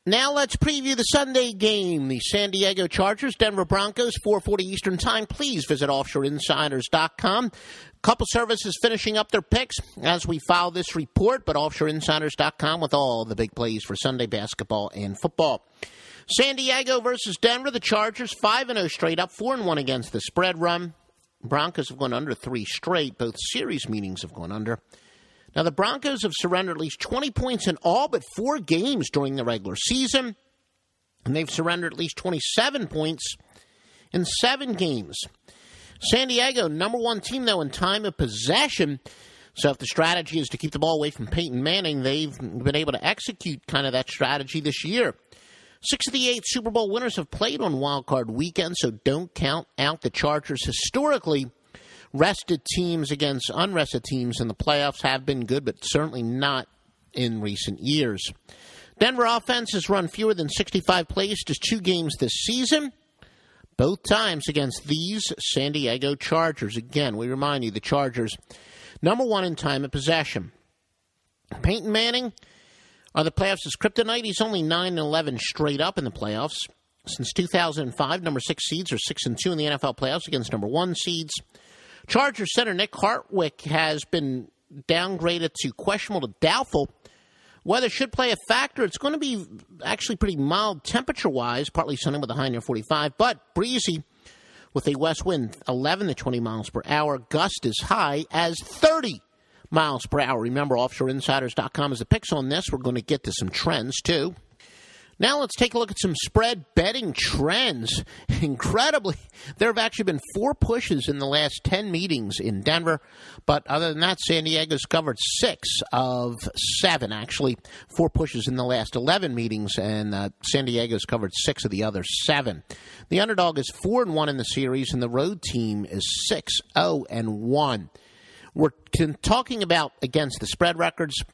Now let's preview the Sunday game. The San Diego Chargers, Denver Broncos, 4:40 Eastern Time. Please visit offshoreinsiders.com. Couple services finishing up their picks as we file this report, but offshoreinsiders.com with all the big plays for Sunday basketball and football. San Diego versus Denver. The Chargers 5-0 straight up, 4-1 against the spread run. Broncos have gone under 3 straight. Both series meetings have gone under. Now, the Broncos have surrendered at least 20 points in all but 4 games during the regular season, and they've surrendered at least 27 points in 7 games. San Diego, number 1 team, though, in time of possession. So if the strategy is to keep the ball away from Peyton Manning, they've been able to execute kind of that strategy this year. 6 of the 8 Super Bowl winners have played on Wild Card Weekend, so don't count out the Chargers. Historically, rested teams against unrested teams in the playoffs have been good, but certainly not in recent years. Denver offense has run fewer than 65 plays just 2 games this season, both times against these San Diego Chargers. Again, we remind you, the Chargers, number 1 in time of possession. Peyton Manning, are the playoffs his kryptonite? He's only 9-11 straight up in the playoffs. Since 2005, number 6 seeds are 6-2 in the NFL playoffs against number 1 seeds. Chargers center Nick Hartwick has been downgraded to questionable to doubtful. Weather should play a factor. It's going to be actually pretty mild temperature-wise, partly sunny with a high near 45, but breezy with a west wind 11 to 20 miles per hour. Gust as high as 30 miles per hour. Remember, offshoreinsiders.com is the picks on this. We're going to get to some trends, too. Now let's take a look at some spread betting trends. Incredibly, there have actually been 4 pushes in the last 10 meetings in Denver. But other than that, San Diego's covered 6 of 7, actually. 4 pushes in the last 11 meetings, and San Diego's covered 6 of the other 7. The underdog is 4-1 in the series, and the road team is 6-0-1. We're talking about against the spread records.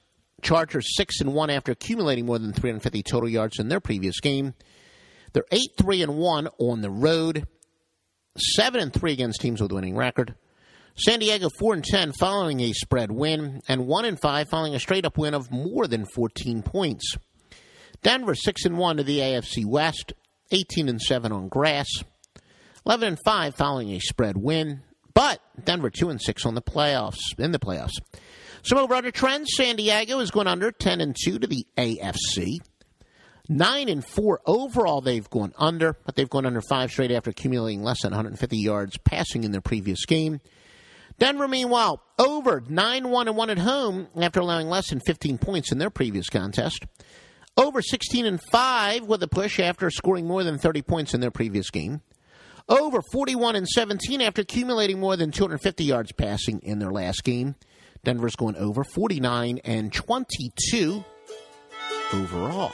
Chargers 6-1 after accumulating more than 350 total yards in their previous game. They're 8-3-1 on the road, 7-3 against teams with a winning record. San Diego 4-10 following a spread win, and 1-5 following a straight-up win of more than 14 points. Denver 6-1 to the AFC West, 18-7 on grass, 11-5 following a spread win, but Denver 2-6 on the playoffs. In the playoffs. Some over-under trends. San Diego is going under 10-2 to the AFC. 9-4 overall they've gone under, but they've gone under 5 straight after accumulating less than 150 yards passing in their previous game. Denver, meanwhile, over 9-1-1 at home after allowing less than 15 points in their previous contest. Over 16-5 with a push after scoring more than 30 points in their previous game. Over 41-17 after accumulating more than 250 yards passing in their last game. Denver's going over 49-22 overall.